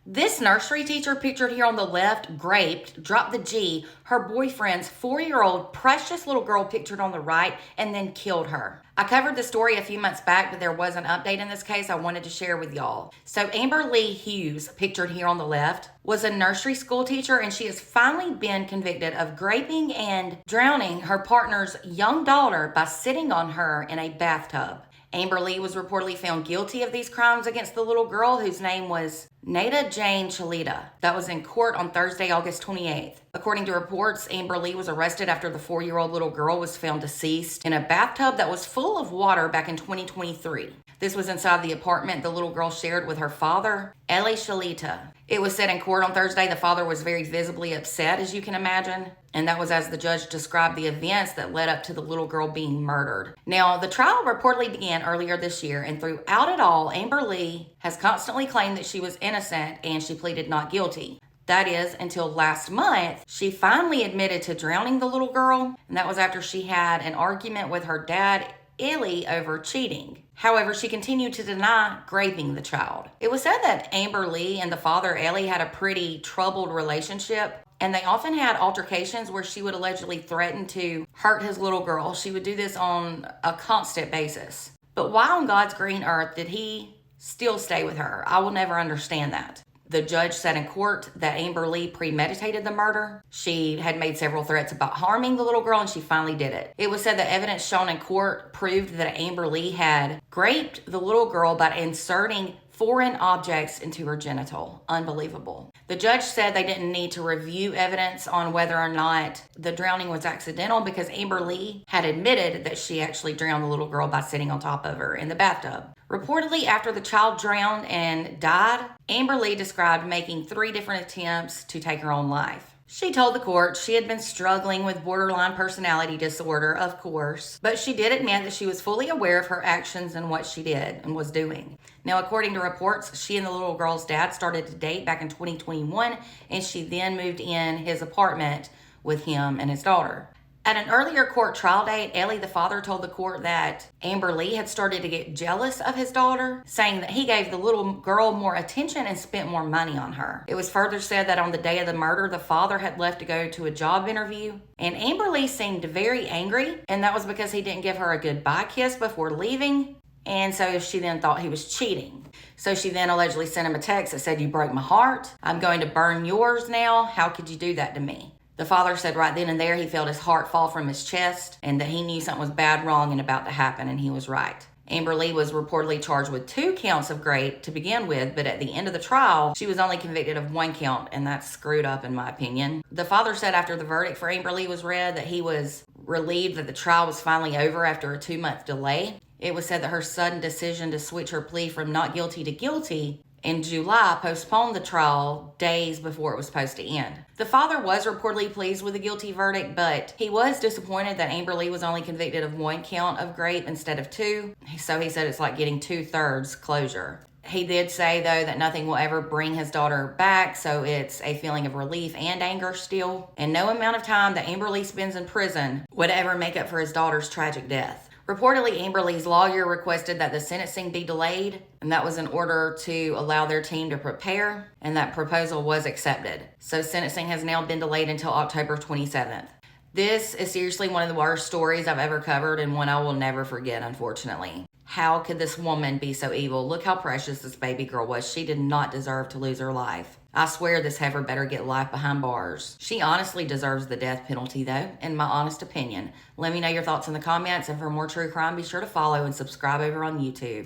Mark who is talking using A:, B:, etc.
A: This nursery teacher pictured here on the left, graped, dropped the G, her boyfriend's 4-year-old precious little girl pictured on the right, and then killed her. I covered the story a few months back, but there was an update in this case I wanted to share with y'all. So Amber Lee Hughes, pictured here on the left, was a nursery school teacher, and she has finally been convicted of graping and drowning her partner's young daughter by sitting on her in a bathtub. Amber Lee was reportedly found guilty of these crimes against the little girl, whose name was Nada Jane Chalita. That was in court on Thursday, August 28th. According to reports, Amber Lee was arrested after the 4-year-old little girl was found deceased in a bathtub that was full of water back in 2023. This was inside the apartment the little girl shared with her father, Eli Chalita. It was said in court on Thursday the father was very visibly upset, as you can imagine, and that was as the judge described the events that led up to the little girl being murdered. Now, the trial reportedly began earlier this year, and throughout it all, Amber Lee has constantly claimed that she was innocent and she pleaded not guilty. That is, until last month, she finally admitted to drowning the little girl, and that was after she had an argument with her dad, Eli, over cheating. However, she continued to deny raping the child. It was said that Amber Lee and the father, Eli, had a pretty troubled relationship, and they often had altercations where she would allegedly threaten to hurt his little girl. She would do this on a constant basis. But why on God's green earth did he still stay with her? I will never understand that. The judge said in court that Amber Lee premeditated the murder. She had made several threats about harming the little girl, and she finally did it. It was said that evidence shown in court proved that Amber Lee had raped the little girl by inserting foreign objects into her genital. Unbelievable. The judge said they didn't need to review evidence on whether or not the drowning was accidental because Amber Lee had admitted that she actually drowned the little girl by sitting on top of her in the bathtub. Reportedly, after the child drowned and died, Amber Lee described making 3 different attempts to take her own life. She told the court she had been struggling with borderline personality disorder, of course, but she did admit that she was fully aware of her actions and what she did and was doing. Now, according to reports, she and the little girl's dad started to date back in 2021, and she then moved in his apartment with him and his daughter. At an earlier court trial date, Eli, the father, told the court that Amber Lee had started to get jealous of his daughter, saying that he gave the little girl more attention and spent more money on her. It was further said that on the day of the murder, the father had left to go to a job interview, and Amber Lee seemed very angry, and that was because he didn't give her a goodbye kiss before leaving, and so she then thought he was cheating. So she then allegedly sent him a text that said, "You broke my heart. I'm going to burn yours now. How could you do that to me?" The father said right then and there he felt his heart fall from his chest and that he knew something was bad, wrong, and about to happen, and he was right. Amber Lee was reportedly charged with 2 counts of rape to begin with, but at the end of the trial, she was only convicted of 1 count, and that's screwed up in my opinion. The father said after the verdict for Amber Lee was read that he was relieved that the trial was finally over after a 2-month delay. It was said that her sudden decision to switch her plea from not guilty to guilty in July postponed the trial days before it was supposed to end. The father was reportedly pleased with the guilty verdict, but he was disappointed that Amber Lee was only convicted of 1 count of rape instead of 2. So he said it's like getting 2/3 closure. He did say, though, that nothing will ever bring his daughter back, so it's a feeling of relief and anger still. And no amount of time that Amber Lee spends in prison would ever make up for his daughter's tragic death. Reportedly, Amber Lee's lawyer requested that the sentencing be delayed, and that was in order to allow their team to prepare, and that proposal was accepted. So sentencing has now been delayed until October 27th. This is seriously one of the worst stories I've ever covered, and one I will never forget, unfortunately. How could this woman be so evil? Look how precious this baby girl was. She did not deserve to lose her life. I swear this heifer better get life behind bars. She honestly deserves the death penalty, though, in my honest opinion. Let me know your thoughts in the comments, and for more true crime, be sure to follow and subscribe over on YouTube.